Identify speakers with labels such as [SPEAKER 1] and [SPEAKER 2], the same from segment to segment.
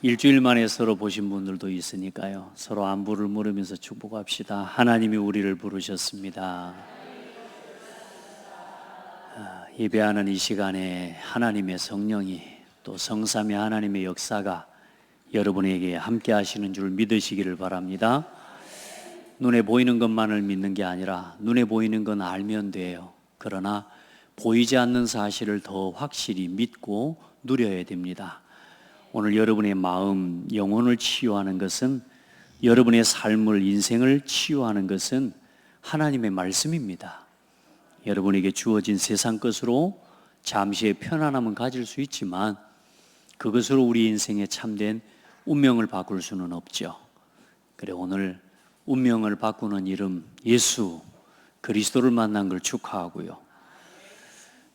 [SPEAKER 1] 일주일 만에 서로 보신 분들도 있으니까요. 서로 안부를 물으면서 축복합시다. 하나님이 우리를 부르셨습니다. 예배하는 이 시간에 하나님의 성령이 또 성삼위 하나님의 역사가 여러분에게 함께 하시는 줄 믿으시기를 바랍니다. 눈에 보이는 것만을 믿는 게 아니라 눈에 보이는 건 알면 돼요. 그러나 보이지 않는 사실을 더 확실히 믿고 누려야 됩니다. 오늘 여러분의 마음, 영혼을 치유하는 것은, 여러분의 삶을, 인생을 치유하는 것은 하나님의 말씀입니다. 여러분에게 주어진 세상 것으로 잠시의 편안함은 가질 수 있지만 그것으로 우리 인생의 참된 운명을 바꿀 수는 없죠. 그래, 오늘 운명을 바꾸는 이름 예수 그리스도를 만난 걸 축하하고요.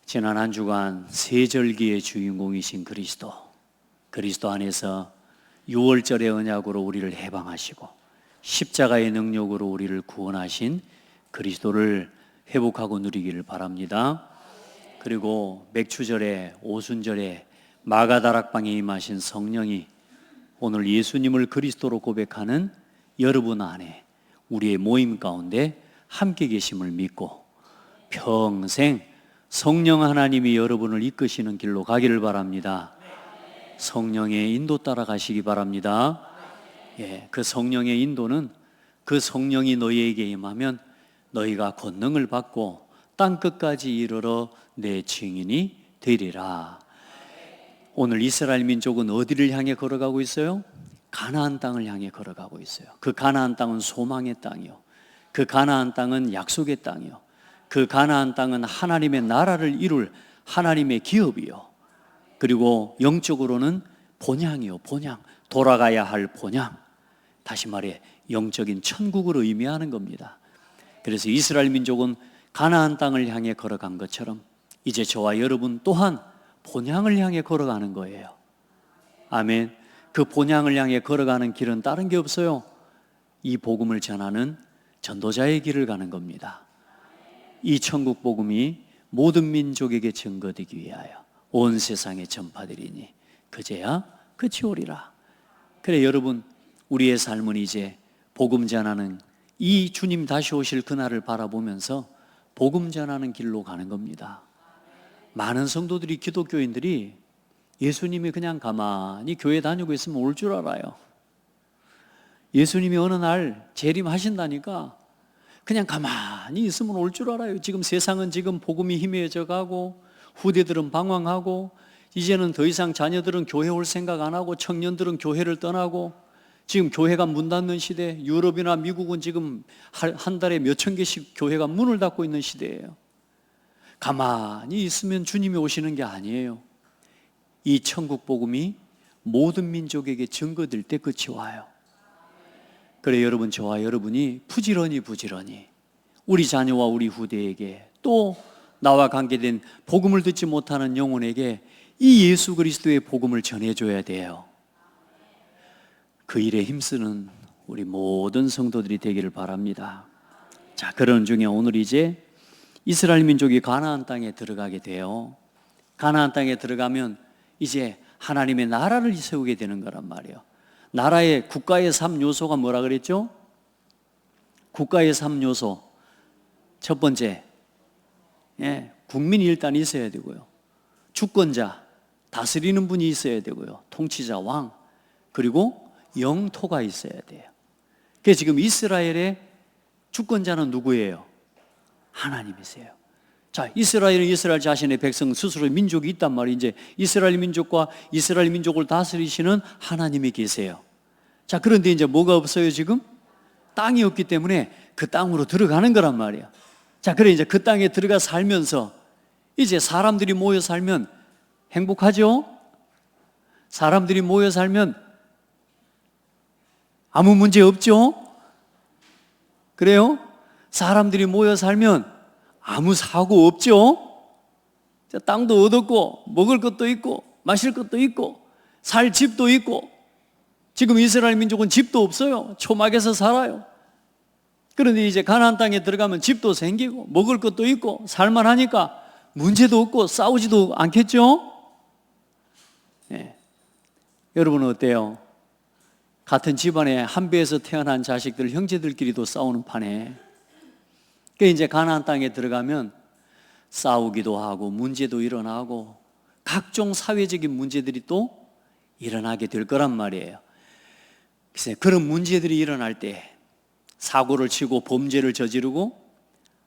[SPEAKER 1] 지난 한 주간 세 절기의 주인공이신 그리스도 안에서 유월절의 언약으로 우리를 해방하시고 십자가의 능력으로 우리를 구원하신 그리스도를 회복하고 누리기를 바랍니다. 그리고 맥추절에, 오순절에 마가다락방에 임하신 성령이 오늘 예수님을 그리스도로 고백하는 여러분 안에, 우리의 모임 가운데 함께 계심을 믿고 평생 성령 하나님이 여러분을 이끄시는 길로 가기를 바랍니다. 성령의 인도 따라 가시기 바랍니다. 그 성령의 인도는, 그 성령이 너희에게 임하면 너희가 권능을 받고 땅 끝까지 이르러 내 증인이 되리라. 오늘 이스라엘 민족은 어디를 향해 걸어가고 있어요? 가나안 땅을 향해 걸어가고 있어요. 그 가나안 땅은 소망의 땅이요, 그 가나안 땅은 약속의 땅이요, 그 가나안 땅은 하나님의 나라를 이룰 하나님의 기업이요, 그리고 영적으로는 본향이요, 본향, 돌아가야 할 본향, 다시 말해 영적인 천국을 의미하는 겁니다. 그래서 이스라엘 민족은 가나안 땅을 향해 걸어간 것처럼 이제 저와 여러분 또한 본향을 향해 걸어가는 거예요. 아멘. 그 본향을 향해 걸어가는 길은 다른 게 없어요. 이 복음을 전하는 전도자의 길을 가는 겁니다. 이 천국 복음이 모든 민족에게 증거되기 위하여 온 세상에 전파되리니 그제야 끝이 오리라. 그래, 여러분, 우리의 삶은 이제 복음 전하는, 이 주님 다시 오실 그날을 바라보면서 복음 전하는 길로 가는 겁니다. 많은 성도들이, 기독교인들이 예수님이 그냥 가만히 교회 다니고 있으면 올 줄 알아요. 예수님이 어느 날 재림하신다니까 그냥 가만히 있으면 올 줄 알아요. 지금 세상은 지금 복음이 희미해져 가고 후대들은 방황하고 이제는 더 이상 자녀들은 교회 올 생각 안 하고 청년들은 교회를 떠나고 지금 교회가 문 닫는 시대, 유럽이나 미국은 지금 한 달에 몇천 개씩 교회가 문을 닫고 있는 시대예요. 가만히 있으면 주님이 오시는 게 아니에요. 이 천국 복음이 모든 민족에게 증거될 때 끝이 와요. 그래, 여러분, 저와 여러분이 부지런히 우리 자녀와 우리 후대에게, 또 나와 관계된 복음을 듣지 못하는 영혼에게 이 예수 그리스도의 복음을 전해줘야 돼요. 그 일에 힘쓰는 우리 모든 성도들이 되기를 바랍니다. 자, 그런 중에 오늘 이제 이스라엘 민족이 가나안 땅에 들어가게 돼요. 가나안 땅에 들어가면 이제 하나님의 나라를 세우게 되는 거란 말이에요. 나라의, 국가의 3요소가 뭐라 그랬죠? 국가의 3요소. 첫 번째, 국민이 일단 있어야 되고요, 주권자, 다스리는 분이 있어야 되고요, 통치자, 왕, 그리고 영토가 있어야 돼요. 그래서 지금 이스라엘의 주권자는 누구예요? 하나님이세요. 자, 이스라엘은 이스라엘 자신의 백성 스스로의 민족이 있단 말이에요. 이제 이스라엘 민족과 이스라엘 민족을 다스리시는 하나님이 계세요. 자, 그런데 이제 뭐가 없어요? 지금 땅이 없기 때문에 그 땅으로 들어가는 거란 말이에요. 자, 그래, 이제 그 땅에 들어가 살면서 이제 사람들이 모여 살면 행복하죠? 사람들이 모여 살면 아무 문제 없죠? 그래요? 사람들이 모여 살면 아무 사고 없죠? 자, 땅도 얻었고 먹을 것도 있고 마실 것도 있고 살 집도 있고. 지금 이스라엘 민족은 집도 없어요. 초막에서 살아요. 그런데 이제 가나안 땅에 들어가면 집도 생기고 먹을 것도 있고 살만하니까 문제도 없고 싸우지도 않겠죠? 네. 여러분은 어때요? 같은 집안에 한 배에서 태어난 자식들, 형제들끼리도 싸우는 판에, 그 이제 가나안 땅에 들어가면 싸우기도 하고 문제도 일어나고 각종 사회적인 문제들이 또 일어나게 될 거란 말이에요. 글쎄, 그런 문제들이 일어날 때 사고를 치고 범죄를 저지르고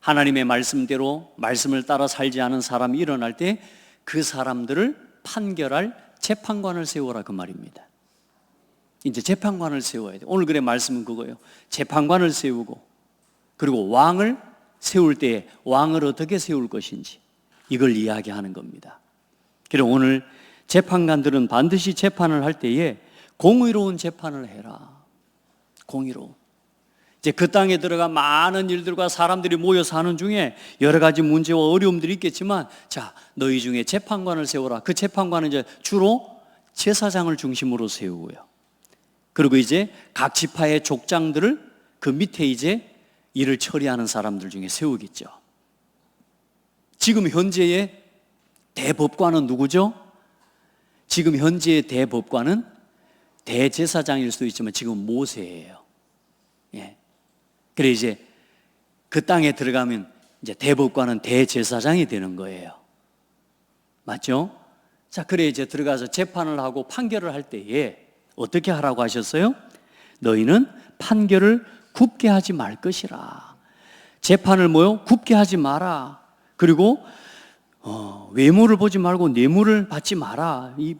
[SPEAKER 1] 하나님의 말씀대로 말씀을 따라 살지 않은 사람이 일어날 때 그 사람들을 판결할 재판관을 세워라, 그 말입니다. 이제 재판관을 세워야 돼요. 오늘 그래 말씀은 그거예요. 재판관을 세우고, 그리고 왕을 세울 때 왕을 어떻게 세울 것인지, 이걸 이야기하는 겁니다. 그리고 오늘 재판관들은 반드시 재판을 할 때에 공의로운 재판을 해라. 공의로운. 이제 그 땅에 들어가 많은 일들과 사람들이 모여 사는 중에 여러 가지 문제와 어려움들이 있겠지만, 자, 너희 중에 재판관을 세워라. 그 재판관은 이제 주로 제사장을 중심으로 세우고요. 그리고 이제 각 지파의 족장들을 그 밑에 이제 일을 처리하는 사람들 중에 세우겠죠. 지금 현재의 대법관은 누구죠? 지금 현재의 대법관은 대제사장일 수도 있지만 지금 모세예요. 예. 그래 이제 그 땅에 들어가면 이제 대법관은 대제사장이 되는 거예요. 맞죠? 자, 그래 이제 들어가서 재판을 하고 판결을 할 때에 어떻게 하라고 하셨어요? 너희는 판결을 굽게 하지 말 것이라. 재판을 굽게 하지 마라. 그리고 외모를 보지 말고 뇌물을 받지 마라. 이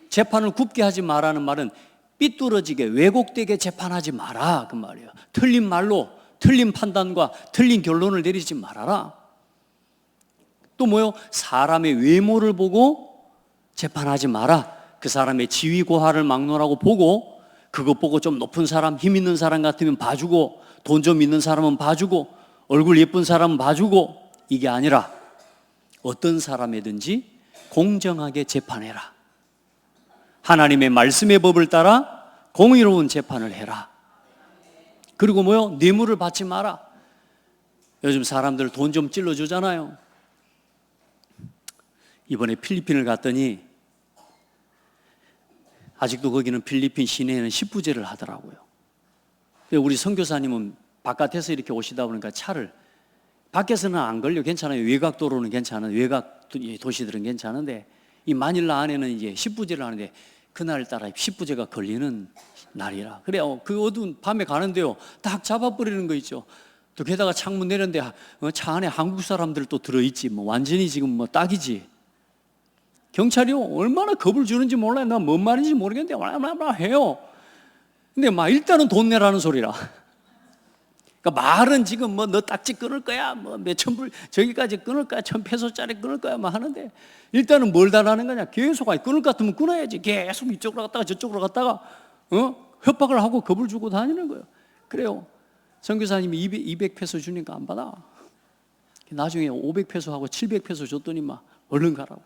[SPEAKER 1] 재판을 굽게 하지 마라는 말은 삐뚤어지게 왜곡되게 재판하지 마라, 그 말이에요. 틀린 말로 틀린 판단과 틀린 결론을 내리지 말아라. 또 사람의 외모를 보고 재판하지 마라. 그 사람의 지위 고하를 막론하고 보고, 그것 보고 좀 높은 사람, 힘 있는 사람 같으면 봐주고, 돈 좀 있는 사람은 봐주고, 얼굴 예쁜 사람은 봐주고, 이게 아니라 어떤 사람이든지 공정하게 재판해라. 하나님의 말씀의 법을 따라 공의로운 재판을 해라. 그리고 뇌물을 받지 마라. 요즘 사람들 돈 좀 찔러주잖아요. 이번에 필리핀을 갔더니 아직도 거기는 필리핀 시내에는 10부제를 하더라고요. 우리 선교사님은 바깥에서 이렇게 오시다 보니까 차를, 밖에서는 안 걸려, 괜찮아요. 외곽 도로는 괜찮아요. 외곽 도시들은 괜찮은데 이 마닐라 안에는 이제 10부제를 하는데 그날따라 10부제가 걸리는 날이라. 그래요. 그 어두운 밤에 가는데요, 딱 잡아버리는 거 있죠. 또 게다가 창문 내렸는데 차 안에 한국 사람들 또 들어있지. 완전히 지금 딱이지. 경찰이요, 얼마나 겁을 주는지 몰라요. 나 뭔 말인지 모르겠는데 막 해요. 근데 일단은 돈 내라는 소리라. 그러니까 말은 지금 너 딱지 끊을 거야, 몇천 불 저기까지 끊을 거야, 1,000페소짜리 끊을 거야 하는데, 일단은 뭘 달라는 거냐? 계속 끊을 것 같으면 끊어야지. 계속 이쪽으로 갔다가 저쪽으로 갔다가 협박을 하고 겁을 주고 다니는 거예요. 그래요. 선교사님이 200페소 주니까 안 받아. 나중에 500페소 하고 700페소 줬더니 얼른 가라고.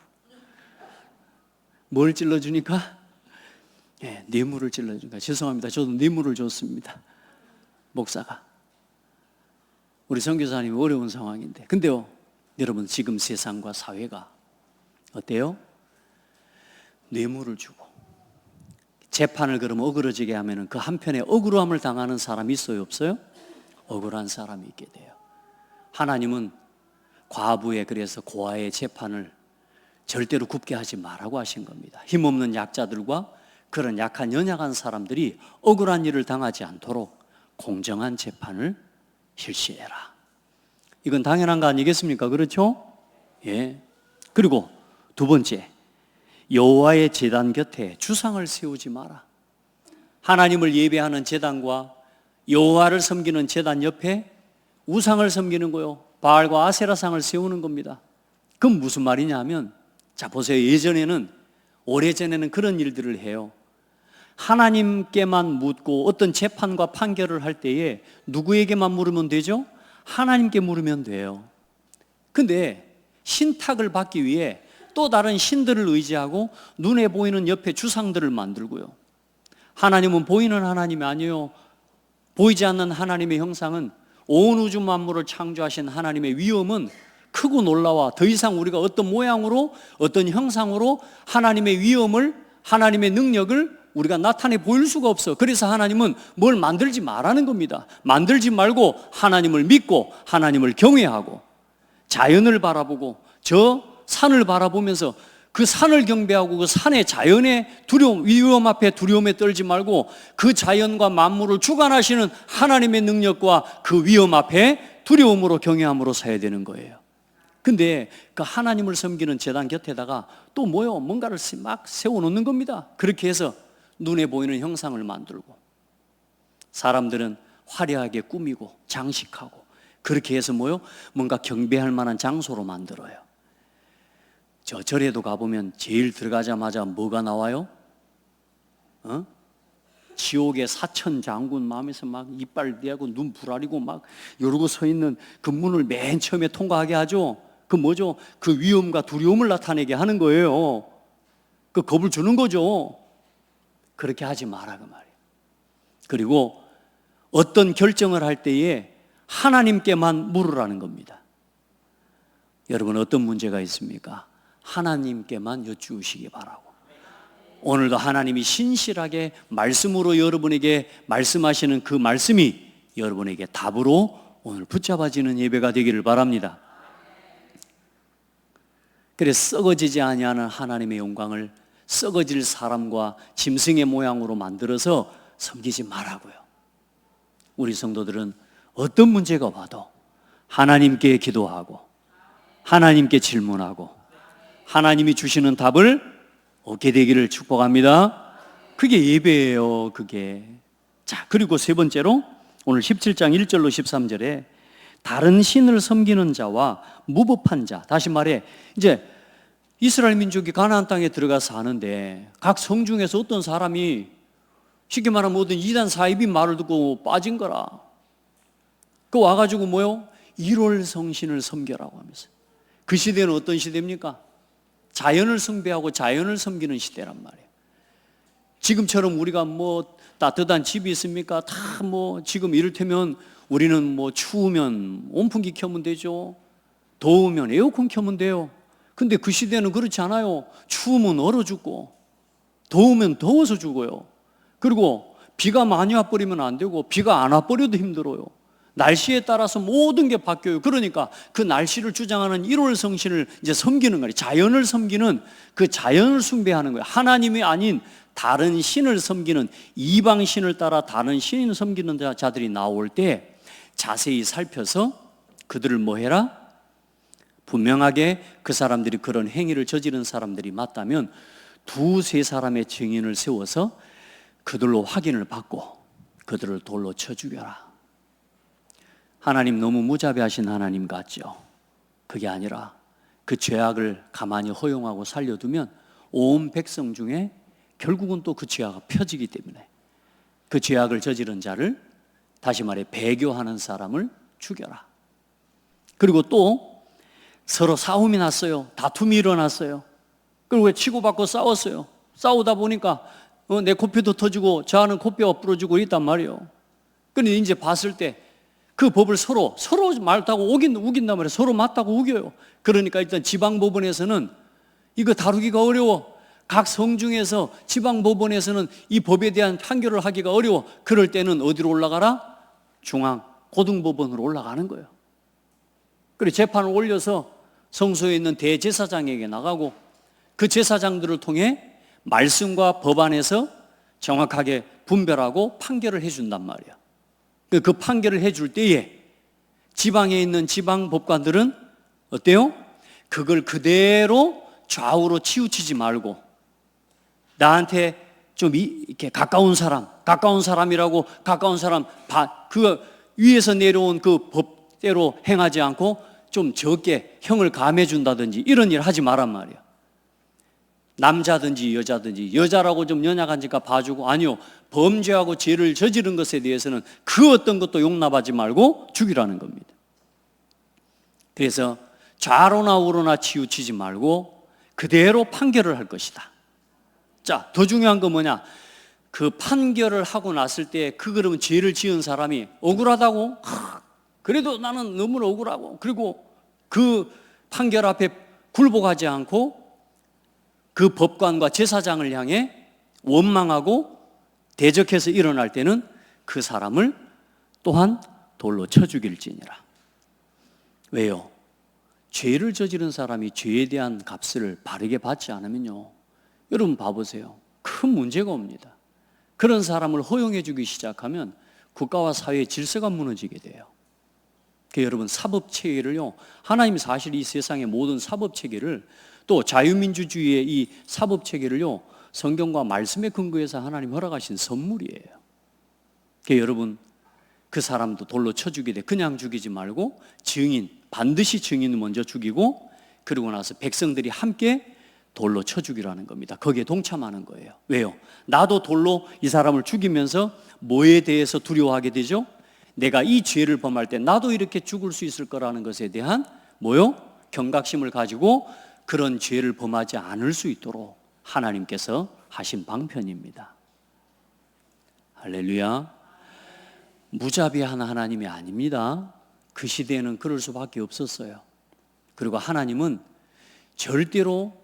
[SPEAKER 1] 뭘 찔러주니까? 뇌물을 찔러주니까. 죄송합니다. 저도 뇌물을 줬습니다. 목사가. 우리 선교사님이 어려운 상황인데, 근데요, 여러분, 지금 세상과 사회가 어때요? 뇌물을 주고 재판을 그러면 어그러지게 하면 그 한편에 억울함을 당하는 사람이 있어요, 없어요? 억울한 사람이 있게 돼요. 하나님은 과부의, 그래서 고아의 재판을 절대로 굽게 하지 말라고 하신 겁니다. 힘없는 약자들과 그런 약한 연약한 사람들이 억울한 일을 당하지 않도록 공정한 재판을 실시해라. 이건 당연한 거 아니겠습니까? 그렇죠? 예. 그리고 두 번째, 여호와의 제단 곁에 주상을 세우지 마라. 하나님을 예배하는 제단과 여호와를 섬기는 제단 옆에 우상을 섬기는 거요, 바알과 아세라상을 세우는 겁니다. 그건 무슨 말이냐 하면, 자 보세요. 예전에는, 오래전에는 그런 일들을 해요. 하나님께만 묻고 어떤 재판과 판결을 할 때에 누구에게만 물으면 되죠? 하나님께 물으면 돼요. 근데 신탁을 받기 위해 또 다른 신들을 의지하고 눈에 보이는 옆에 주상들을 만들고요. 하나님은 보이는 하나님이 아니에요. 보이지 않는 하나님의 형상은, 온 우주 만물을 창조하신 하나님의 위엄은 크고 놀라워 더 이상 우리가 어떤 모양으로 어떤 형상으로 하나님의 위엄을 하나님의 능력을 우리가 나타내 보일 수가 없어. 그래서 하나님은 뭘 만들지 말라는 겁니다. 만들지 말고 하나님을 믿고 하나님을 경외하고 자연을 바라보고 저 산을 바라보면서 그 산을 경배하고 그 산의 자연의 두려움, 위험 앞에 두려움에 떨지 말고 그 자연과 만물을 주관하시는 하나님의 능력과 그 위험 앞에 두려움으로 경외함으로 서야 되는 거예요. 근데 그 하나님을 섬기는 제단 곁에다가 또 뭐요? 뭔가를 막 세워놓는 겁니다. 그렇게 해서 눈에 보이는 형상을 만들고 사람들은 화려하게 꾸미고 장식하고 그렇게 해서 뭐요? 뭔가 경배할 만한 장소로 만들어요. 저 절에도 가보면 제일 들어가자마자 뭐가 나와요? 지옥의 사천 장군 마음에서 막 이빨 대고 눈 부라리고 막 이러고 서 있는 그 문을 맨 처음에 통과하게 하죠. 그 뭐죠? 그 위험과 두려움을 나타내게 하는 거예요. 그 겁을 주는 거죠. 그렇게 하지 마라 그 말이에요. 그리고 어떤 결정을 할 때에 하나님께만 물으라는 겁니다. 여러분 어떤 문제가 있습니까? 하나님께만 여쭈시기 바라고. 오늘도 하나님이 신실하게 말씀으로 여러분에게 말씀하시는 그 말씀이 여러분에게 답으로 오늘 붙잡아지는 예배가 되기를 바랍니다. 그래서 썩어지지 아니하는 하나님의 영광을 썩어질 사람과 짐승의 모양으로 만들어서 섬기지 말라고요. 우리 성도들은 어떤 문제가 와도 하나님께 기도하고 하나님께 질문하고 하나님이 주시는 답을 얻게 되기를 축복합니다. 그게 예배예요. 그게. 자, 그리고 세 번째로 오늘 17장 1절로 13절에 다른 신을 섬기는 자와 무법한 자, 다시 말해 이제 이스라엘 민족이 가나안 땅에 들어가서 사는데 각 성 중에서 어떤 사람이 쉽게 말하면 어떤 이단 사이비 말을 듣고 빠진 거라. 그 와가지고 뭐요? 1월 성신을 섬겨라고 하면서. 그 시대는 어떤 시대입니까? 자연을 숭배하고 자연을 섬기는 시대란 말이에요. 지금처럼 우리가 뭐 따뜻한 집이 있습니까? 다 뭐 지금 이를테면 우리는 뭐 추우면 온풍기 켜면 되죠. 더우면 에어컨 켜면 돼요. 근데 그 시대는 그렇지 않아요. 추우면 얼어 죽고 더우면 더워서 죽어요. 그리고 비가 많이 와버리면 안 되고 비가 안 와버려도 힘들어요. 날씨에 따라서 모든 게 바뀌어요. 그러니까 그 날씨를 주장하는 1월 성신을 이제 섬기는 거예요. 자연을 섬기는 그 자연을 숭배하는 거예요. 하나님이 아닌 다른 신을 섬기는 이방 신을 따라 다른 신을 섬기는 자들이 나올 때 자세히 살펴서 그들을 뭐 해라? 분명하게 그 사람들이 그런 행위를 저지른 사람들이 맞다면 두세 사람의 증인을 세워서 그들로 확인을 받고 그들을 돌로 쳐 죽여라. 하나님 너무 무자비하신 하나님 같죠? 그게 아니라 그 죄악을 가만히 허용하고 살려두면 온 백성 중에 결국은 또 그 죄악이 펴지기 때문에 그 죄악을 저지른 자를 다시 말해 배교하는 사람을 죽여라. 그리고 또 서로 싸움이 났어요. 다툼이 일어났어요. 그리고 치고받고 싸웠어요. 싸우다 보니까 내 코뼈도 터지고 저 하는 코뼈가 부러지고 있단 말이에요. 그런데 이제 봤을 때 그 법을 서로 맞다고 우긴단 말이에요. 서로 맞다고 우겨요. 그러니까 일단 지방법원에서는 이거 다루기가 어려워. 각 성 중에서 지방법원에서는 이 법에 대한 판결을 하기가 어려워. 그럴 때는 어디로 올라가라? 중앙 고등법원으로 올라가는 거예요. 그리고 재판을 올려서 성소에 있는 대제사장에게 나가고 그 제사장들을 통해 말씀과 법 안에서 정확하게 분별하고 판결을 해준단 말이야. 그 판결을 해줄 때에 지방에 있는 지방 법관들은 어때요? 그걸 그대로 좌우로 치우치지 말고 나한테 좀 이렇게 가까운 사람이라고 가까운 사람 그 위에서 내려온 그 법대로 행하지 않고 좀 적게 형을 감해준다든지 이런 일 하지 말란 말이야. 남자든지 여자라고 좀 연약한지가 봐주고 아니요 범죄하고 죄를 저지른 것에 대해서는 그 어떤 것도 용납하지 말고 죽이라는 겁니다. 그래서 좌로나 우로나 치우치지 말고 그대로 판결을 할 것이다. 자, 더 중요한 건 뭐냐? 그 판결을 하고 났을 때 그러면 죄를 지은 사람이 억울하다고? 그래도 나는 너무 억울하고 그리고 그 판결 앞에 굴복하지 않고 그 법관과 제사장을 향해 원망하고 대적해서 일어날 때는 그 사람을 또한 돌로 쳐 죽일지니라. 왜요? 죄를 저지른 사람이 죄에 대한 값을 바르게 받지 않으면요, 여러분 봐보세요, 큰 문제가 옵니다. 그런 사람을 허용해 주기 시작하면 국가와 사회의 질서가 무너지게 돼요. 여러분, 사법체계를요, 하나님이 사실 이 세상의 모든 사법체계를, 또 자유민주주의의 이 사법체계를요, 성경과 말씀에 근거해서 하나님 허락하신 선물이에요. 여러분, 그 사람도 돌로 쳐 죽이되 그냥 죽이지 말고 증인, 반드시 증인을 먼저 죽이고, 그러고 나서 백성들이 함께 돌로 쳐 죽이라는 겁니다. 거기에 동참하는 거예요. 왜요? 나도 돌로 이 사람을 죽이면서 뭐에 대해서 두려워하게 되죠? 내가 이 죄를 범할 때 나도 이렇게 죽을 수 있을 거라는 것에 대한 뭐요? 경각심을 가지고 그런 죄를 범하지 않을 수 있도록 하나님께서 하신 방편입니다. 할렐루야. 무자비한 하나님이 아닙니다. 그 시대에는 그럴 수밖에 없었어요. 그리고 하나님은 절대로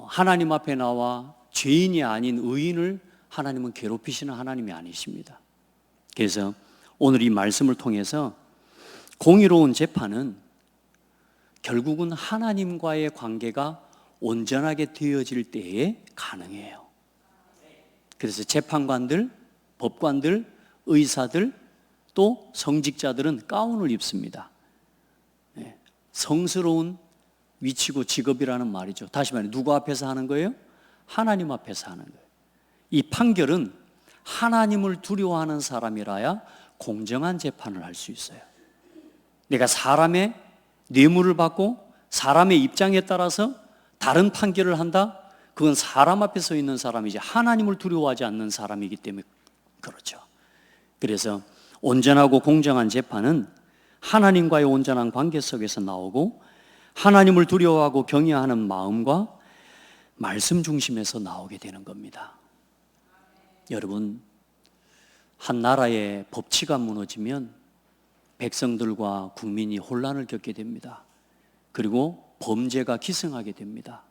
[SPEAKER 1] 하나님 앞에 나와 죄인이 아닌 의인을 하나님은 괴롭히시는 하나님이 아니십니다. 그래서 오늘 이 말씀을 통해서 공의로운 재판은 결국은 하나님과의 관계가 온전하게 되어질 때에 가능해요. 그래서 재판관들, 법관들, 의사들, 또 성직자들은 가운을 입습니다. 성스러운 위치고 직업이라는 말이죠. 다시 말해, 누구 앞에서 하는 거예요? 하나님 앞에서 하는 거예요. 이 판결은 하나님을 두려워하는 사람이라야 공정한 재판을 할 수 있어요. 내가 사람의 뇌물을 받고 사람의 입장에 따라서 다른 판결을 한다? 그건 사람 앞에 서 있는 사람이지 하나님을 두려워하지 않는 사람이기 때문에 그렇죠. 그래서 온전하고 공정한 재판은 하나님과의 온전한 관계 속에서 나오고 하나님을 두려워하고 경외하는 마음과 말씀 중심에서 나오게 되는 겁니다. 여러분, 한 나라의 법치가 무너지면 백성들과 국민이 혼란을 겪게 됩니다. 그리고 범죄가 기승하게 됩니다.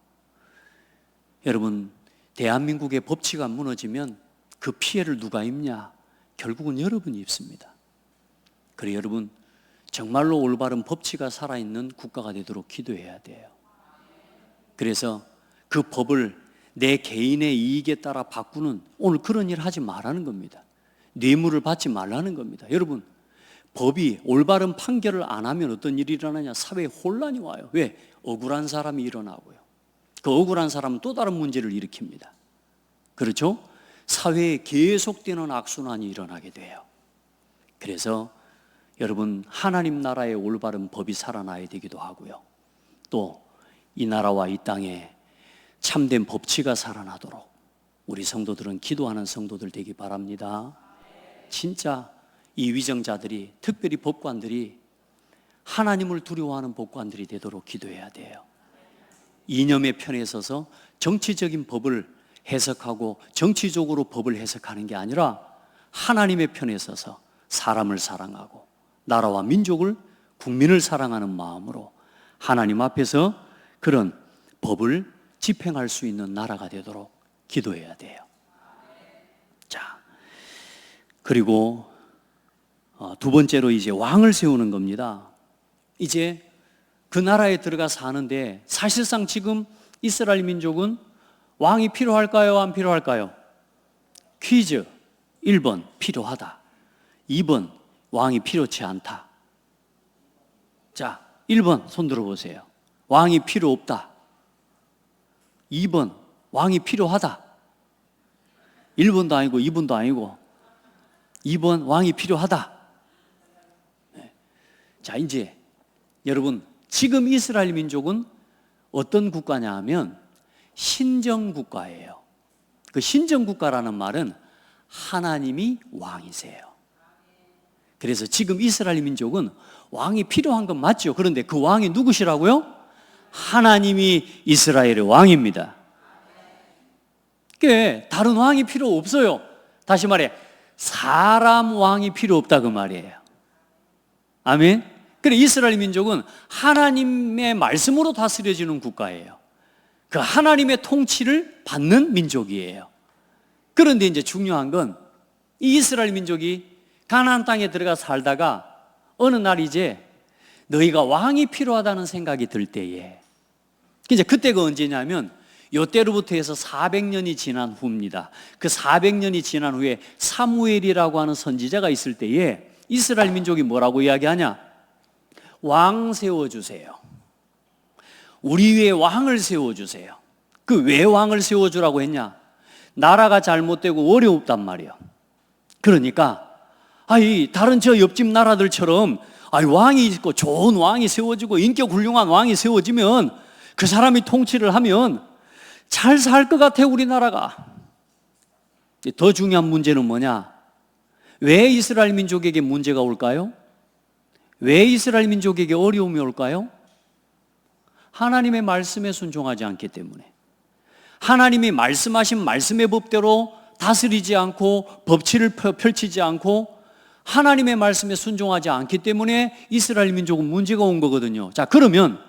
[SPEAKER 1] 여러분, 대한민국의 법치가 무너지면 그 피해를 누가 입냐? 결국은 여러분이 입습니다. 그래 여러분, 정말로 올바른 법치가 살아있는 국가가 되도록 기도해야 돼요. 그래서 그 법을 내 개인의 이익에 따라 바꾸는, 오늘 그런 일 하지 말라는 겁니다. 뇌물을 받지 말라는 겁니다. 여러분, 법이 올바른 판결을 안 하면 어떤 일이 일어나냐? 사회에 혼란이 와요. 왜? 억울한 사람이 일어나고요. 그 억울한 사람은 또 다른 문제를 일으킵니다. 그렇죠? 사회에 계속되는 악순환이 일어나게 돼요. 그래서 여러분, 하나님 나라의 올바른 법이 살아나야 되기도 하고요. 또 이 나라와 이 땅에 참된 법치가 살아나도록 우리 성도들은 기도하는 성도들 되기 바랍니다. 진짜 이 위정자들이, 특별히 법관들이 하나님을 두려워하는 법관들이 되도록 기도해야 돼요. 이념의 편에 서서 정치적인 법을 해석하고 정치적으로 법을 해석하는 게 아니라 하나님의 편에 서서 사람을 사랑하고 나라와 민족을, 국민을 사랑하는 마음으로 하나님 앞에서 그런 법을 집행할 수 있는 나라가 되도록 기도해야 돼요. 자, 그리고 두 번째로 이제 왕을 세우는 겁니다. 이제 그 나라에 들어가 사는데 사실상 지금 이스라엘 민족은 왕이 필요할까요? 안 필요할까요? 퀴즈. 1번 필요하다. 2번 왕이 필요치 않다. 자, 1번 손 들어보세요. 왕이 필요 없다. 2번 왕이 필요하다. 1번도 아니고 2번도 아니고 2번 왕이 필요하다. 자, 이제 여러분, 지금 이스라엘 민족은 어떤 국가냐 하면 신정국가예요. 그 신정국가라는 말은 하나님이 왕이세요. 그래서 지금 이스라엘 민족은 왕이 필요한 건 맞죠. 그런데 그 왕이 누구시라고요? 하나님이 이스라엘의 왕입니다. 그게 다른 왕이 필요 없어요. 다시 말해, 사람 왕이 필요 없다 그 말이에요. 아멘. 그래 이스라엘 민족은 하나님의 말씀으로 다스려지는 국가예요. 그 하나님의 통치를 받는 민족이에요. 그런데 이제 중요한 건 이 이스라엘 민족이 가나안 땅에 들어가 살다가 어느 날 이제 너희가 왕이 필요하다는 생각이 들 때에, 이제 그때가 언제냐면 요때로부터 해서 400년이 지난 후입니다. 그 400년이 지난 후에 사무엘이라고 하는 선지자가 있을 때에 이스라엘 민족이 뭐라고 이야기하냐? 왕 세워주세요. 우리 위에 왕을 세워주세요. 그 왜 왕을 세워주라고 했냐? 나라가 잘못되고 어렵단 말이에요. 그러니까 다른 저 옆집 나라들처럼 왕이 있고 좋은 왕이 세워지고 인격 훌륭한 왕이 세워지면 그 사람이 통치를 하면 잘 살 것 같아, 우리나라가. 더 중요한 문제는 뭐냐? 왜 이스라엘 민족에게 문제가 올까요? 왜 이스라엘 민족에게 어려움이 올까요? 하나님의 말씀에 순종하지 않기 때문에. 하나님이 말씀하신 말씀의 법대로 다스리지 않고 법치를 펼치지 않고 하나님의 말씀에 순종하지 않기 때문에 이스라엘 민족은 문제가 온 거거든요. 자, 그러면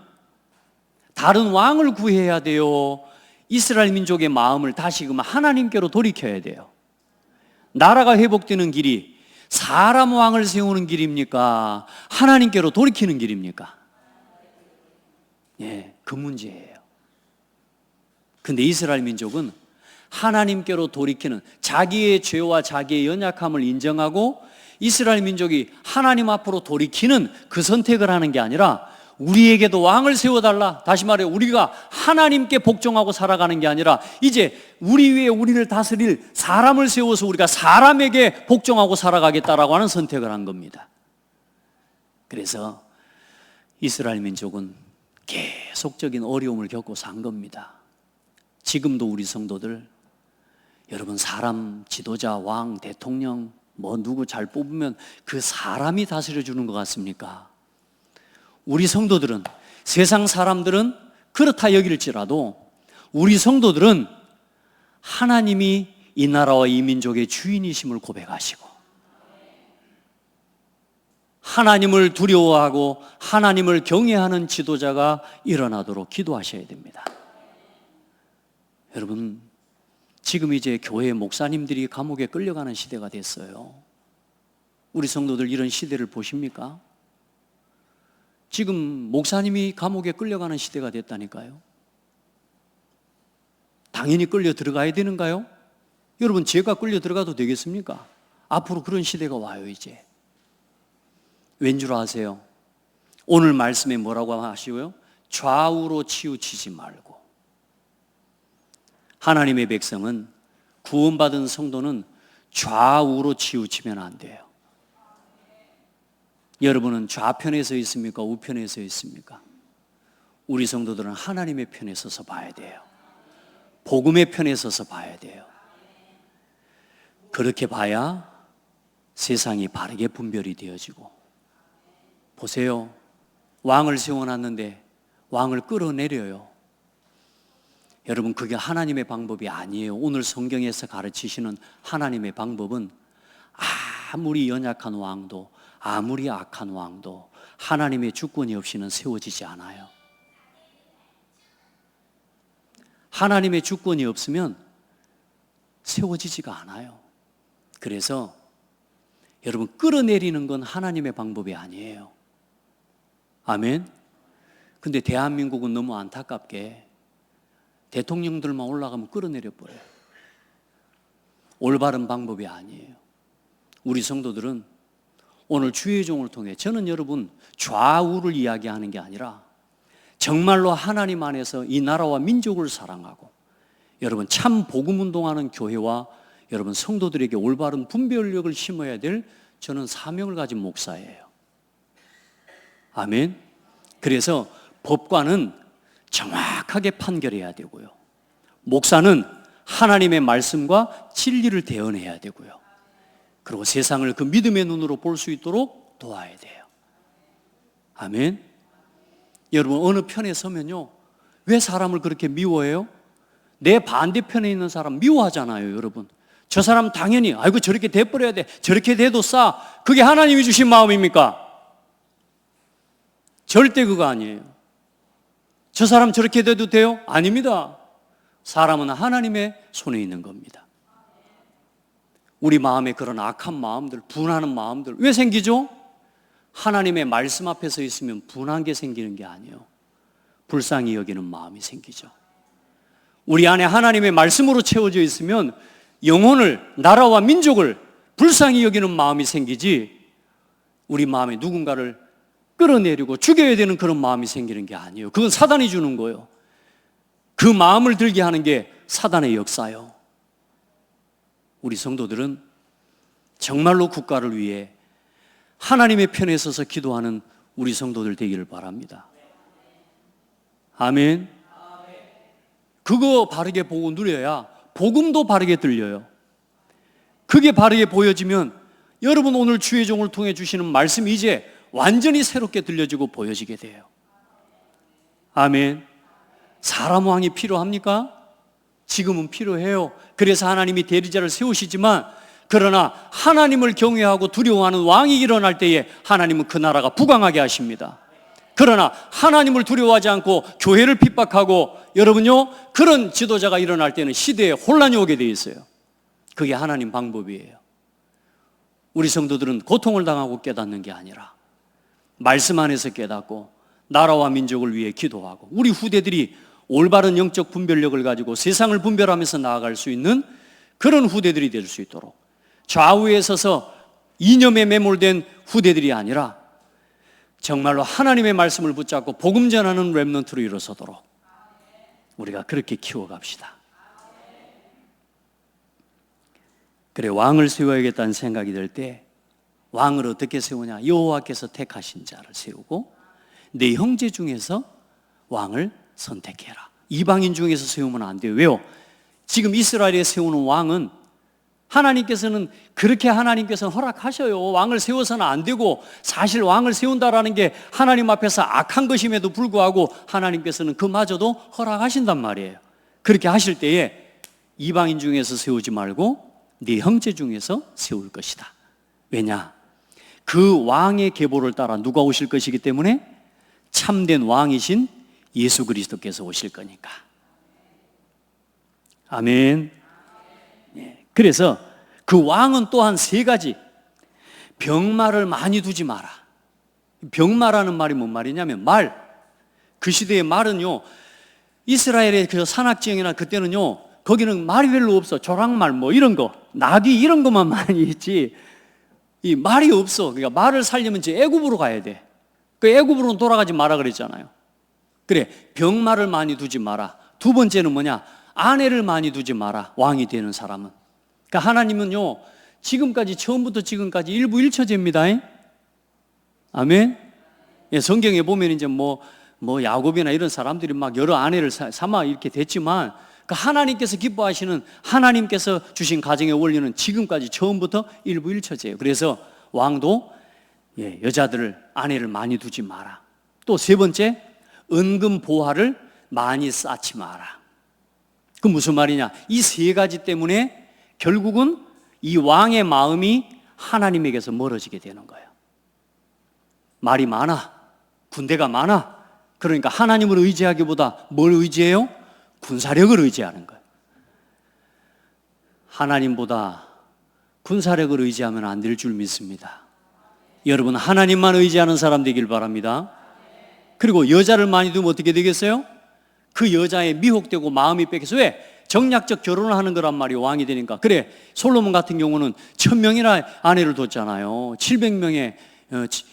[SPEAKER 1] 다른 왕을 구해야 돼요? 이스라엘 민족의 마음을 다시금 하나님께로 돌이켜야 돼요? 나라가 회복되는 길이 사람 왕을 세우는 길입니까? 하나님께로 돌이키는 길입니까? 예, 그 문제예요. 근데 이스라엘 민족은 하나님께로 돌이키는, 자기의 죄와 자기의 연약함을 인정하고 이스라엘 민족이 하나님 앞으로 돌이키는 그 선택을 하는 게 아니라 우리에게도 왕을 세워달라. 다시 말해 우리가 하나님께 복종하고 살아가는 게 아니라 이제 우리 위에 우리를 다스릴 사람을 세워서 우리가 사람에게 복종하고 살아가겠다라고 하는 선택을 한 겁니다. 그래서 이스라엘 민족은 계속적인 어려움을 겪고 산 겁니다. 지금도 우리 성도들, 여러분, 사람, 지도자, 왕, 대통령 누구 잘 뽑으면 그 사람이 다스려 주는 것 같습니까? 우리 성도들은, 세상 사람들은 그렇다 여길지라도 우리 성도들은 하나님이 이 나라와 이 민족의 주인이심을 고백하시고 하나님을 두려워하고 하나님을 경외하는 지도자가 일어나도록 기도하셔야 됩니다. 여러분, 지금 이제 교회 목사님들이 감옥에 끌려가는 시대가 됐어요. 우리 성도들 이런 시대를 보십니까? 지금 목사님이 감옥에 끌려가는 시대가 됐다니까요. 당연히 끌려 들어가야 되는가요? 여러분, 제가 끌려 들어가도 되겠습니까? 앞으로 그런 시대가 와요. 이제 왠 줄 아세요? 오늘 말씀에 뭐라고 하시고요? 좌우로 치우치지 말고. 하나님의 백성은, 구원받은 성도는 좌우로 치우치면 안 돼요. 여러분은 좌편에 서 있습니까? 우편에 서 있습니까? 우리 성도들은 하나님의 편에 서서 봐야 돼요. 복음의 편에 서서 봐야 돼요. 그렇게 봐야 세상이 바르게 분별이 되어지고. 보세요, 왕을 세워놨는데 왕을 끌어내려요. 여러분, 그게 하나님의 방법이 아니에요. 오늘 성경에서 가르치시는 하나님의 방법은 아무리 연약한 왕도, 아무리 악한 왕도 하나님의 주권이 없이는 세워지지 않아요. 하나님의 주권이 없으면 세워지지가 않아요. 그래서 여러분, 끌어내리는 건 하나님의 방법이 아니에요. 아멘. 근데 대한민국은 너무 안타깝게 대통령들만 올라가면 끌어내려 버려요. 올바른 방법이 아니에요. 우리 성도들은 오늘 주의 종을 통해, 저는 여러분 좌우를 이야기하는 게 아니라 정말로 하나님 안에서 이 나라와 민족을 사랑하고 여러분 참 복음 운동하는 교회와 여러분 성도들에게 올바른 분별력을 심어야 될 저는 사명을 가진 목사예요. 아멘. 그래서 법관은 정확하게 판결해야 되고요. 목사는 하나님의 말씀과 진리를 대언해야 되고요. 그리고 세상을 그 믿음의 눈으로 볼 수 있도록 도와야 돼요. 아멘. 여러분, 어느 편에 서면요, 왜 사람을 그렇게 미워해요? 내 반대편에 있는 사람 미워하잖아요. 여러분, 저 사람 당연히 아이고 저렇게 돼버려야 돼, 저렇게 돼도 싸. 그게 하나님이 주신 마음입니까? 절대 그거 아니에요. 저 사람 저렇게 돼도 돼요? 아닙니다. 사람은 하나님의 손에 있는 겁니다. 우리 마음에 그런 악한 마음들, 분하는 마음들 왜 생기죠? 하나님의 말씀 앞에 서 있으면 분한 게 생기는 게 아니에요. 불쌍히 여기는 마음이 생기죠. 우리 안에 하나님의 말씀으로 채워져 있으면 영혼을, 나라와 민족을 불쌍히 여기는 마음이 생기지, 우리 마음에 누군가를 끌어내리고 죽여야 되는 그런 마음이 생기는 게 아니에요. 그건 사단이 주는 거예요. 그 마음을 들게 하는 게 사단의 역사예요. 우리 성도들은 정말로 국가를 위해 하나님의 편에 서서 기도하는 우리 성도들 되기를 바랍니다. 아멘. 그거 바르게 보고 누려야 복음도 바르게 들려요. 그게 바르게 보여지면 여러분 오늘 주의 종을 통해 주시는 말씀이 이제 완전히 새롭게 들려지고 보여지게 돼요. 아멘. 사람 왕이 필요합니까? 지금은 필요해요. 그래서 하나님이 대리자를 세우시지만, 그러나 하나님을 경외하고 두려워하는 왕이 일어날 때에 하나님은 그 나라가 부강하게 하십니다. 그러나 하나님을 두려워하지 않고 교회를 핍박하고, 여러분요, 그런 지도자가 일어날 때는 시대에 혼란이 오게 돼 있어요. 그게 하나님 방법이에요. 우리 성도들은 고통을 당하고 깨닫는 게 아니라 말씀 안에서 깨닫고 나라와 민족을 위해 기도하고, 우리 후대들이 올바른 영적 분별력을 가지고 세상을 분별하면서 나아갈 수 있는 그런 후대들이 될 수 있도록, 좌우에 서서 이념에 매몰된 후대들이 아니라 정말로 하나님의 말씀을 붙잡고 복음 전하는 렘넌트로 일어서도록 우리가 그렇게 키워갑시다. 그래, 왕을 세워야겠다는 생각이 들 때 왕을 어떻게 세우냐? 여호와께서 택하신 자를 세우고 내 형제 중에서 왕을 선택해라. 이방인 중에서 세우면 안 돼요. 왜요? 지금 이스라엘에 세우는 왕은 하나님께서는 그렇게 하나님께서는 허락하셔요. 왕을 세워서는 안 되고, 사실 왕을 세운다라는 게 하나님 앞에서 악한 것임에도 불구하고 하나님께서는 그마저도 허락하신단 말이에요. 그렇게 하실 때에 이방인 중에서 세우지 말고 네 형제 중에서 세울 것이다. 왜냐? 그 왕의 계보를 따라 누가 오실 것이기 때문에 참된 왕이신 예수 그리스도께서 오실 거니까. 아멘. 그래서 그 왕은 또한 세 가지, 병마를 많이 두지 마라. 병마라는 말이 뭔 말이냐면 말. 그 시대의 말은요, 이스라엘의 그 산악지형이나 그때는요, 거기는 말이 별로 없어. 조랑말 뭐 이런 거, 나귀 이런 것만 많이 있지, 이 말이 없어. 그러니까 말을 살려면 이제 애굽으로 가야 돼. 그 애굽으로는 돌아가지 마라 그랬잖아요. 그래, 병마를 많이 두지 마라. 두 번째는 뭐냐? 아내를 많이 두지 마라. 왕이 되는 사람은. 그러니까 하나님은요, 지금까지, 처음부터 지금까지 일부일처제입니다. 아멘. 예, 성경에 보면 이제 뭐 야곱이나 이런 사람들이 막 여러 아내를 삼아 이렇게 됐지만, 그 하나님께서 기뻐하시는, 하나님께서 주신 가정의 원리는 지금까지 처음부터 일부일처제예요. 그래서 왕도 여자들을, 아내를 많이 두지 마라. 또 세 번째, 은금 보화를 많이 쌓지 마라. 그 무슨 말이냐? 이 세 가지 때문에 결국은 이 왕의 마음이 하나님에게서 멀어지게 되는 거예요. 말이 많아, 군대가 많아. 그러니까 하나님을 의지하기보다 뭘 의지해요? 군사력을 의지하는 거예요. 하나님보다 군사력을 의지하면 안 될 줄 믿습니다. 여러분, 하나님만 의지하는 사람 되길 바랍니다. 그리고 여자를 많이 두면 어떻게 되겠어요? 그 여자에 미혹되고 마음이 뺏겨서, 왜? 정략적 결혼을 하는 거란 말이에요. 왕이 되니까. 그래, 솔로몬 같은 경우는 1000명이나 아내를 뒀잖아요. 700명의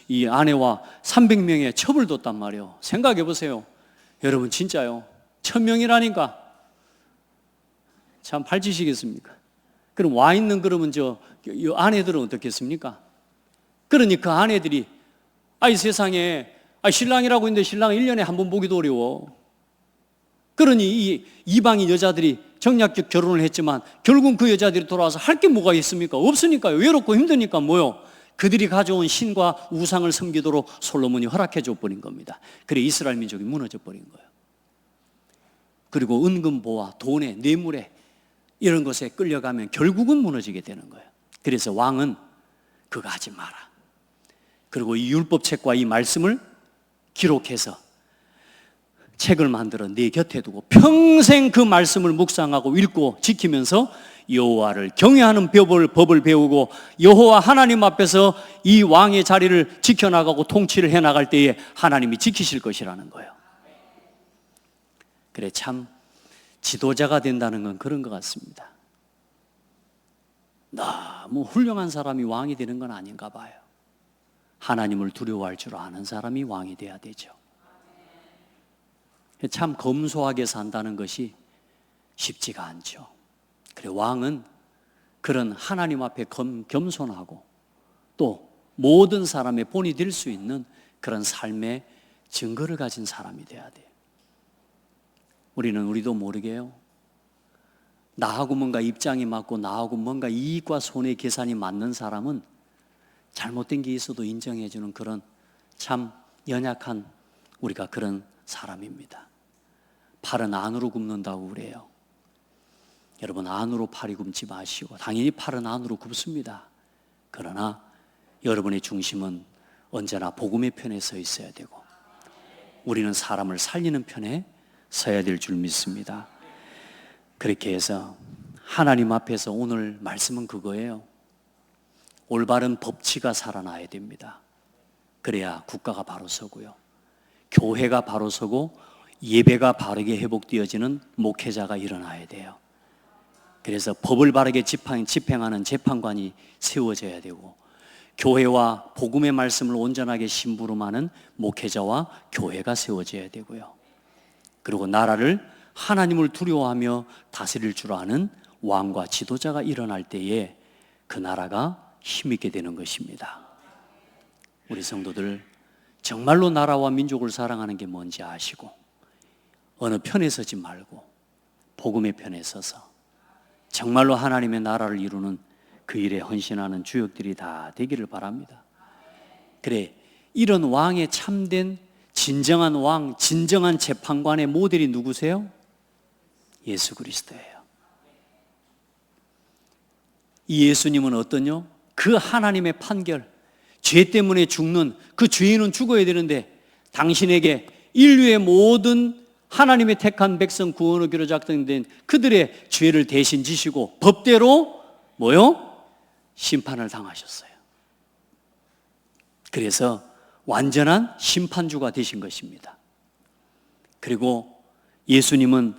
[SPEAKER 1] 이 아내와 300명의 첩을 뒀단 말이에요. 생각해 보세요. 여러분, 진짜요. 1000명이라니까 참 팔찌시겠습니까? 그럼 와 있는, 그러면 이 아내들은 어떻겠습니까? 그러니 그 아내들이, 이 세상에 신랑이라고 있는데 신랑은 1년에 한 번 보기도 어려워. 그러니 이 이방인 여자들이 정략적 결혼을 했지만 결국 그 여자들이 돌아와서 할 게 뭐가 있습니까? 없으니까요. 외롭고 힘드니까 뭐요? 그들이 가져온 신과 우상을 섬기도록 솔로몬이 허락해 줘 버린 겁니다. 그래, 이스라엘 민족이 무너져 버린 거예요. 그리고 은금보화, 돈에, 뇌물에 이런 것에 끌려가면 결국은 무너지게 되는 거예요. 그래서 왕은 그거 하지 마라. 그리고 이 율법책과 이 말씀을 기록해서 책을 만들어 네 곁에 두고 평생 그 말씀을 묵상하고 읽고 지키면서 여호와를 경외하는 법을 배우고 여호와 하나님 앞에서 이 왕의 자리를 지켜나가고 통치를 해나갈 때에 하나님이 지키실 것이라는 거예요. 그래, 참 지도자가 된다는 건 그런 것 같습니다. 너무 훌륭한 사람이 왕이 되는 건 아닌가 봐요. 하나님을 두려워할 줄 아는 사람이 왕이 돼야 되죠. 참 검소하게 산다는 것이 쉽지가 않죠. 그래, 왕은 그런 하나님 앞에 겸손하고 또 모든 사람의 본이 될 수 있는 그런 삶의 증거를 가진 사람이 돼야 돼요. 우리도 모르게요, 나하고 뭔가 입장이 맞고 나하고 뭔가 이익과 손해 계산이 맞는 사람은 잘못된 게 있어도 인정해주는 그런 참 연약한 우리가 그런 사람입니다. 팔은 안으로 굽는다고 그래요. 여러분, 안으로 팔이 굽지 마시고, 당연히 팔은 안으로 굽습니다. 그러나 여러분의 중심은 언제나 복음의 편에 서 있어야 되고, 우리는 사람을 살리는 편에 서야 될 줄 믿습니다. 그렇게 해서 하나님 앞에서 오늘 말씀은 그거예요. 올바른 법치가 살아나야 됩니다. 그래야 국가가 바로 서고요, 교회가 바로 서고 예배가 바르게 회복되어지는 목회자가 일어나야 돼요. 그래서 법을 바르게 집행하는 재판관이 세워져야 되고, 교회와 복음의 말씀을 온전하게 심부름하는 목회자와 교회가 세워져야 되고요, 그리고 나라를 하나님을 두려워하며 다스릴 줄 아는 왕과 지도자가 일어날 때에 그 나라가 힘있게 되는 것입니다. 우리 성도들, 정말로 나라와 민족을 사랑하는 게 뭔지 아시고 어느 편에 서지 말고 복음의 편에 서서 정말로 하나님의 나라를 이루는 그 일에 헌신하는 주역들이 다 되기를 바랍니다. 그래, 이런 왕의 참된 진정한 왕, 진정한 재판관의 모델이 누구세요? 예수 그리스도예요. 이 예수님은 어떠냐? 그 하나님의 판결, 죄 때문에 죽는 그 죄인은 죽어야 되는데 당신에게 인류의 모든 하나님의 택한 백성 구원을 위로 작정된 그들의 죄를 대신 지시고 법대로 뭐요? 심판을 당하셨어요. 그래서 완전한 심판주가 되신 것입니다. 그리고 예수님은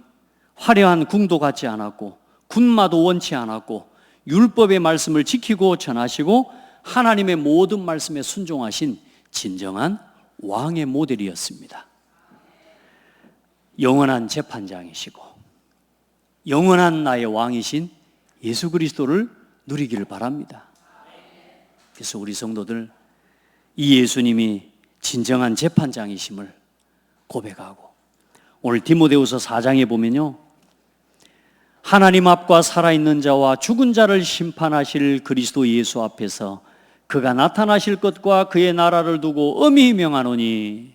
[SPEAKER 1] 화려한 궁도 갖지 않았고 군마도 원치 않았고 율법의 말씀을 지키고 전하시고 하나님의 모든 말씀에 순종하신 진정한 왕의 모델이었습니다. 영원한 재판장이시고 영원한 나의 왕이신 예수 그리스도를 누리기를 바랍니다. 그래서 우리 성도들, 이 예수님이 진정한 재판장이심을 고백하고, 오늘 디모데후서 4장에 보면요, 하나님 앞과 살아있는 자와 죽은 자를 심판하실 그리스도 예수 앞에서 그가 나타나실 것과 그의 나라를 두고 엄히 명하노니,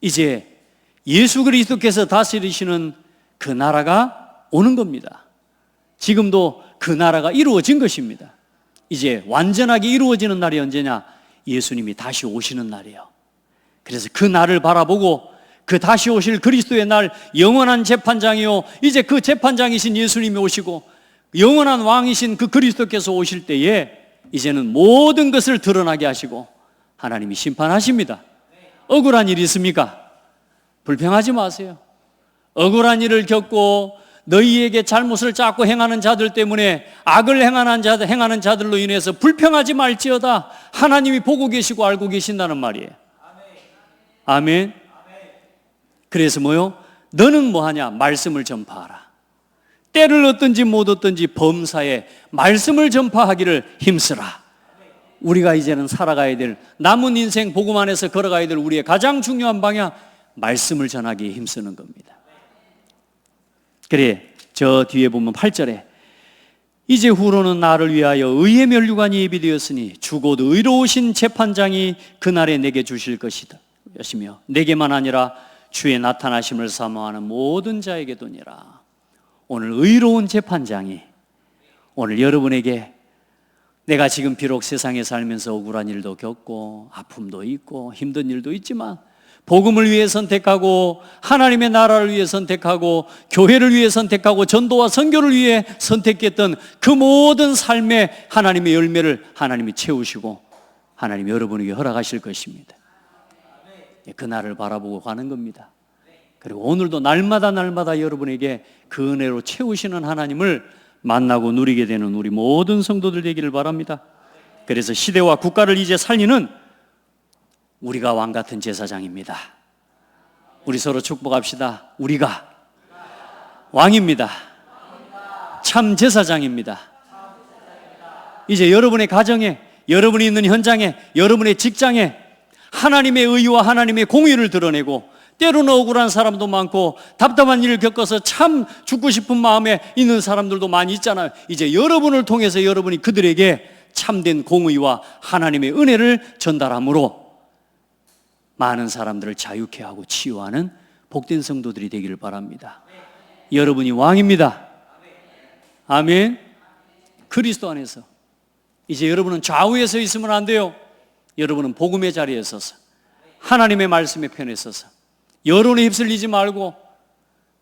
[SPEAKER 1] 이제 예수 그리스도께서 다스리시는 그 나라가 오는 겁니다. 지금도 그 나라가 이루어진 것입니다. 이제 완전하게 이루어지는 날이 언제냐? 예수님이 다시 오시는 날이에요. 그래서 그 날을 바라보고 그 다시 오실 그리스도의 날, 영원한 재판장이요, 이제 그 재판장이신 예수님이 오시고 영원한 왕이신 그 그리스도께서 오실 때에 이제는 모든 것을 드러나게 하시고 하나님이 심판하십니다. 억울한 일이 있습니까? 불평하지 마세요. 억울한 일을 겪고 너희에게 잘못을 자꾸 행하는 자들 때문에, 악을 행하는 자들로 인해서 불평하지 말지어다. 하나님이 보고 계시고 알고 계신다는 말이에요. 아멘. 그래서 뭐요? 너는 뭐하냐? 말씀을 전파하라. 때를 얻든지 못 얻든지 범사에 말씀을 전파하기를 힘쓰라. 우리가 이제는 살아가야 될, 남은 인생 복음 안에서 걸어가야 될 우리의 가장 중요한 방향, 말씀을 전하기에 힘쓰는 겁니다. 그래, 저 뒤에 보면 8절에 이제 후로는 나를 위하여 의의 면류관이 예비되었으니 주곧 의로우신 재판장이 그날에 내게 주실 것이다 였으며 내게만 아니라 주의 나타나심을 사모하는 모든 자에게도니라. 오늘 의로운 재판장이 오늘 여러분에게, 내가 지금 비록 세상에 살면서 억울한 일도 겪고 아픔도 있고 힘든 일도 있지만 복음을 위해 선택하고 하나님의 나라를 위해 선택하고 교회를 위해 선택하고 전도와 선교를 위해 선택했던 그 모든 삶의 하나님의 열매를 하나님이 채우시고 하나님이 여러분에게 허락하실 것입니다. 그 날을 바라보고 가는 겁니다. 그리고 오늘도 날마다 여러분에게 그 은혜로 채우시는 하나님을 만나고 누리게 되는 우리 모든 성도들 되기를 바랍니다. 그래서 시대와 국가를 이제 살리는 우리가 왕 같은 제사장입니다. 우리 서로 축복합시다. 우리가 왕입니다. 참 제사장입니다. 이제 여러분의 가정에, 여러분이 있는 현장에, 여러분의 직장에 하나님의 의와 하나님의 공의를 드러내고, 때로는 억울한 사람도 많고 답답한 일을 겪어서 참 죽고 싶은 마음에 있는 사람들도 많이 있잖아요. 이제 여러분을 통해서 여러분이 그들에게 참된 공의와 하나님의 은혜를 전달함으로 많은 사람들을 자유케 하고 치유하는 복된 성도들이 되기를 바랍니다. 여러분이 왕입니다. 아멘. 그리스도 안에서 이제 여러분은 좌우에 서 있으면 안 돼요. 여러분은 복음의 자리에 서서 하나님의 말씀의 편에 서서 여론에 휩쓸리지 말고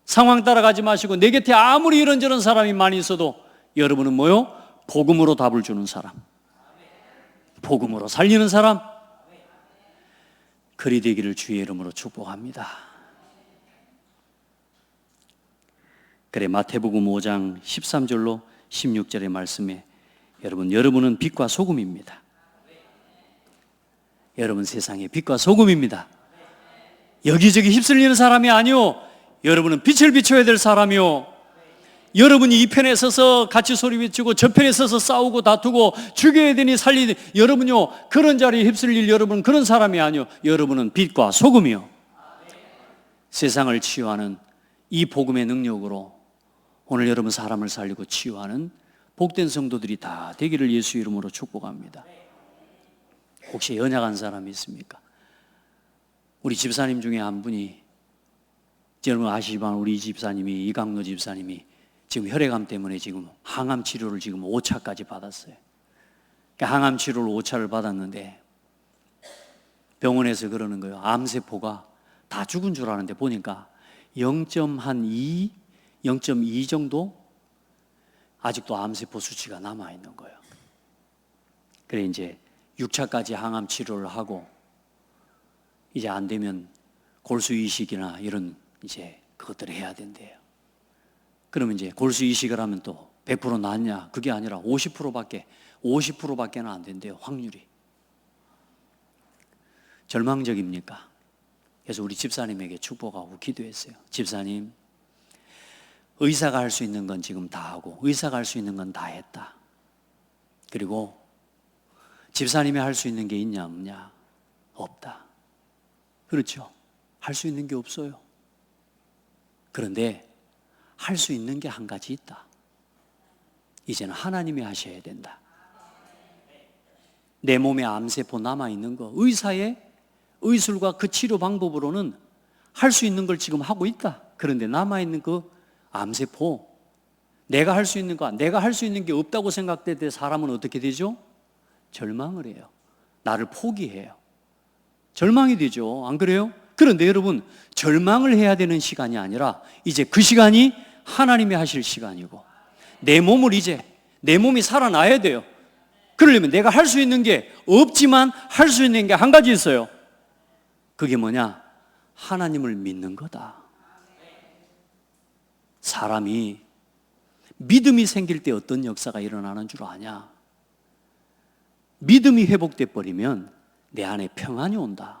[SPEAKER 1] 상황 따라가지 마시고, 내 곁에 아무리 이런저런 사람이 많이 있어도 여러분은 뭐요? 복음으로 답을 주는 사람, 복음으로 살리는 사람, 그리 되기를 주의 이름으로 축복합니다. 그래, 마태복음 5장 13절로 16절의 말씀에 여러분은 빛과 소금입니다. 여러분 세상의 빛과 소금입니다. 여기저기 휩쓸리는 사람이 아니요, 여러분은 빛을 비춰야 될 사람이요. 여러분이 이 편에 서서 같이 소리 외치고 저 편에 서서 싸우고 다투고 죽여야 되니 살리니, 여러분요 그런 자리에 휩쓸릴 여러분은 그런 사람이 아니요, 여러분은 빛과 소금이요. 세상을 치유하는 이 복음의 능력으로 오늘 여러분 사람을 살리고 치유하는 복된 성도들이 다 되기를 예수 이름으로 축복합니다. 혹시 연약한 사람이 있습니까? 우리 집사님 중에 한 분이, 여러분 아시지만 우리 집사님이, 이강로 집사님이 지금 혈액암 때문에 지금 항암 치료를 지금 5차까지 받았어요. 그러니까 항암 치료를 5차를 받았는데 병원에서 그러는 거예요. 암세포가 다 죽은 줄 아는데 보니까 0.2 정도 아직도 암세포 수치가 남아있는 거예요. 그래 이제 6차까지 항암 치료를 하고 이제 안 되면 골수 이식이나 이런 이제 그것들을 해야 된대요. 그러면 이제 골수 이식을 하면 또 100% 낫냐? 그게 아니라 50%밖에는 안 된대요, 확률이. 절망적입니까? 그래서 우리 집사님에게 축복하고 기도했어요. 집사님, 의사가 할 수 있는 건 지금 다 하고 의사가 할 수 있는 건 다 했다. 그리고 집사님이 할 수 있는 게 있냐 없냐? 없다. 그렇죠. 할 수 있는 게 없어요. 그런데 할 수 있는 게 한 가지 있다. 이제는 하나님이 하셔야 된다. 내 몸에 암세포 남아있는 거, 의사의 의술과 그 치료 방법으로는 할 수 있는 걸 지금 하고 있다. 그런데 남아있는 그 암세포, 내가 할 수 있는 거, 내가 할 수 있는 게 없다고 생각될 때 사람은 어떻게 되죠? 절망을 해요. 나를 포기해요. 절망이 되죠. 안 그래요? 그런데 여러분, 절망을 해야 되는 시간이 아니라 이제 그 시간이 하나님이 하실 시간이고, 내 몸이 살아나야 돼요. 그러려면 내가 할 수 있는 게 없지만 할 수 있는 게 한 가지 있어요. 그게 뭐냐? 하나님을 믿는 거다. 사람이 믿음이 생길 때 어떤 역사가 일어나는 줄 아냐? 믿음이 회복돼 버리면 내 안에 평안이 온다.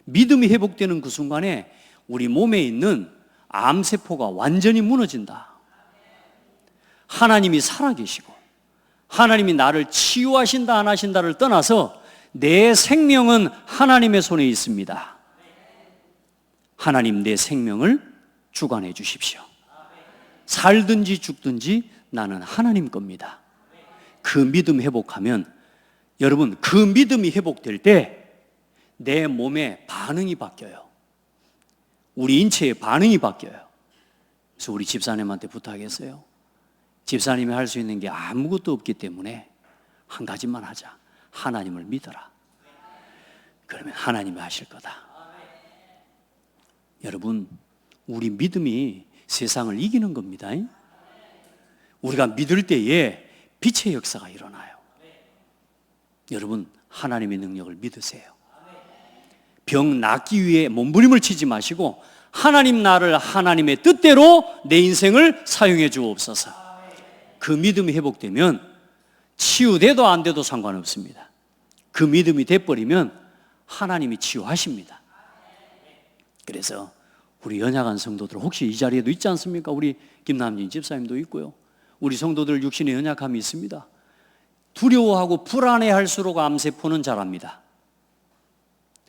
[SPEAKER 1] 믿음이 회복되는 그 순간에 우리 몸에 있는 암세포가 완전히 무너진다. 하나님이 살아계시고 하나님이 나를 치유하신다 안 하신다를 떠나서 내 생명은 하나님의 손에 있습니다. 하나님, 내 생명을 주관해 주십시오. 살든지 죽든지 나는 하나님 겁니다. 그 믿음 회복하면, 여러분, 그 믿음이 회복될 때 내 몸의 반응이 바뀌어요. 우리 인체의 반응이 바뀌어요. 그래서 우리 집사님한테 부탁했어요. 집사님이 할 수 있는 게 아무것도 없기 때문에 한 가지만 하자. 하나님을 믿어라. 그러면 하나님이 하실 거다. 여러분, 우리 믿음이 세상을 이기는 겁니다. 우리가 믿을 때에 빛의 역사가 일어나요. 여러분, 하나님의 능력을 믿으세요. 병 낫기 위해 몸부림을 치지 마시고 하나님 나를 하나님의 뜻대로 내 인생을 사용해 주옵소서. 그 믿음이 회복되면 치유돼도 안 돼도 상관없습니다. 그 믿음이 돼버리면 하나님이 치유하십니다. 그래서 우리 연약한 성도들, 혹시 이 자리에도 있지 않습니까? 우리 김남진 집사님도 있고요. 우리 성도들 육신의 연약함이 있습니다. 두려워하고 불안해할수록 암세포는 자랍니다.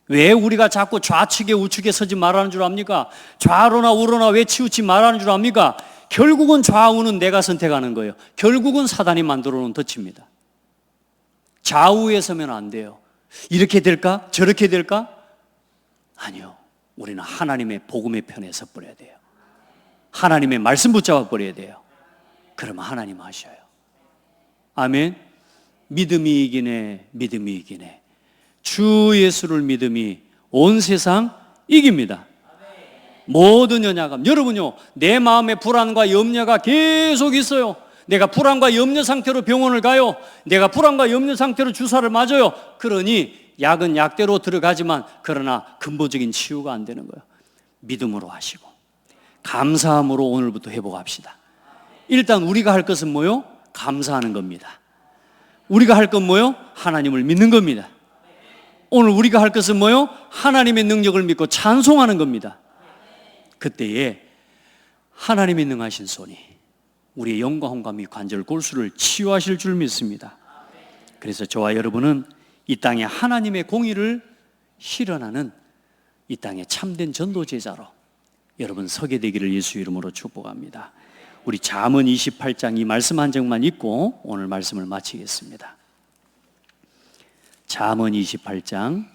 [SPEAKER 1] 왜 우리가 자꾸 좌측에 우측에 서지 말라는 줄 압니까? 좌로나 우로나 왜 치우치 말하는 줄 압니까? 결국은 좌우는 내가 선택하는 거예요. 결국은 사단이 만들어 놓은 덫입니다. 좌우에 서면 안 돼요. 이렇게 될까? 저렇게 될까? 아니요. 우리는 하나님의 복음의 편에 서버려야 돼요. 하나님의 말씀 붙잡아 버려야 돼요. 그러면 하나님 하셔요. 아멘. 믿음이 이기네, 믿음이 이기네. 주 예수를 믿음이 온 세상 이깁니다. 모든 연약함. 여러분요, 내 마음에 불안과 염려가 계속 있어요. 내가 불안과 염려 상태로 병원을 가요. 내가 불안과 염려 상태로 주사를 맞아요. 그러니 약은 약대로 들어가지만 그러나 근본적인 치유가 안 되는 거예요. 믿음으로 하시고 감사함으로 오늘부터 회복합시다. 일단 우리가 할 것은 뭐요? 감사하는 겁니다. 우리가 할 건 뭐요? 하나님을 믿는 겁니다. 오늘 우리가 할 것은 뭐요? 하나님의 능력을 믿고 찬송하는 겁니다. 그때에 하나님의 능하신 손이 우리의 영과 혼과 및 관절 골수를 치유하실 줄 믿습니다. 그래서 저와 여러분은 이 땅에 하나님의 공의를 실현하는 이 땅의 참된 전도제자로 여러분 서게 되기를 예수 이름으로 축복합니다. 우리 잠언 28장 이 말씀 한 장만 읽고 오늘 말씀을 마치겠습니다. 잠언 28장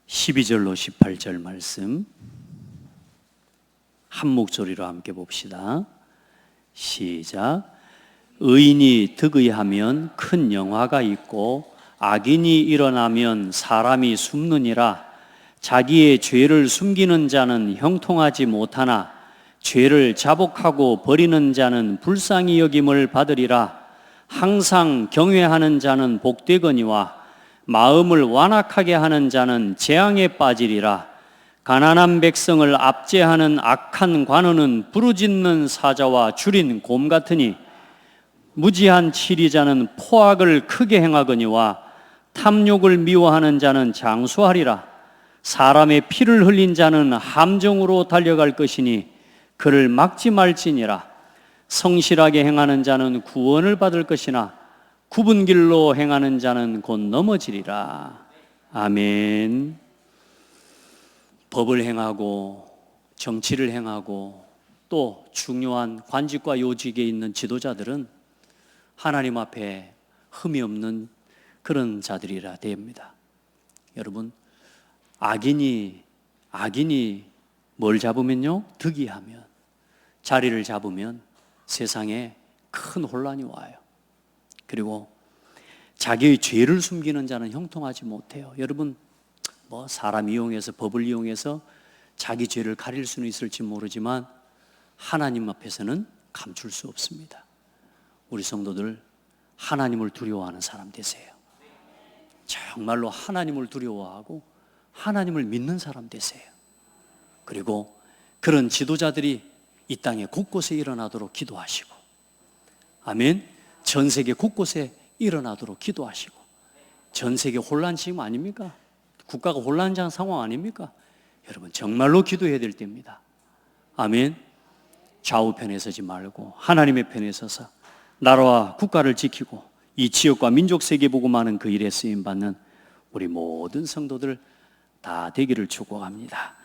[SPEAKER 1] 12절로 18절 말씀 한 목소리로 함께 봅시다. 시작. 의인이 득의하면 큰 영화가 있고 악인이 일어나면 사람이 숨느니라. 자기의 죄를 숨기는 자는 형통하지 못하나 죄를 자복하고 버리는 자는 불쌍히 여김을 받으리라. 항상 경외하는 자는 복되거니와 마음을 완악하게 하는 자는 재앙에 빠지리라. 가난한 백성을 압제하는 악한 관원은 부르짖는 사자와 줄인 곰 같으니 무지한 치리자는 포악을 크게 행하거니와 탐욕을 미워하는 자는 장수하리라. 사람의 피를 흘린 자는 함정으로 달려갈 것이니 그를 막지 말지니라. 성실하게 행하는 자는 구원을 받을 것이나 굽은 길로 행하는 자는 곧 넘어지리라. 아멘. 법을 행하고 정치를 행하고 또 중요한 관직과 요직에 있는 지도자들은 하나님 앞에 흠이 없는 그런 자들이라 됩니다. 여러분, 악인이 뭘 잡으면요? 득의하면, 자리를 잡으면 세상에 큰 혼란이 와요. 그리고 자기의 죄를 숨기는 자는 형통하지 못해요. 여러분, 뭐 사람 이용해서 법을 이용해서 자기 죄를 가릴 수는 있을지 모르지만 하나님 앞에서는 감출 수 없습니다. 우리 성도들 하나님을 두려워하는 사람 되세요. 정말로 하나님을 두려워하고 하나님을 믿는 사람 되세요. 그리고 그런 지도자들이 이 땅에 곳곳에 일어나도록 기도하시고, 아멘. 전 세계 곳곳에 일어나도록 기도하시고, 전 세계 혼란 지금 아닙니까? 국가가 혼란한 상황 아닙니까? 여러분 정말로 기도해야 될 때입니다. 아멘. 좌우편에 서지 말고 하나님의 편에 서서 나라와 국가를 지키고 이 지역과 민족 세계 복음하는 그 일에 쓰임 받는 우리 모든 성도들 다 되기를 축복합니다.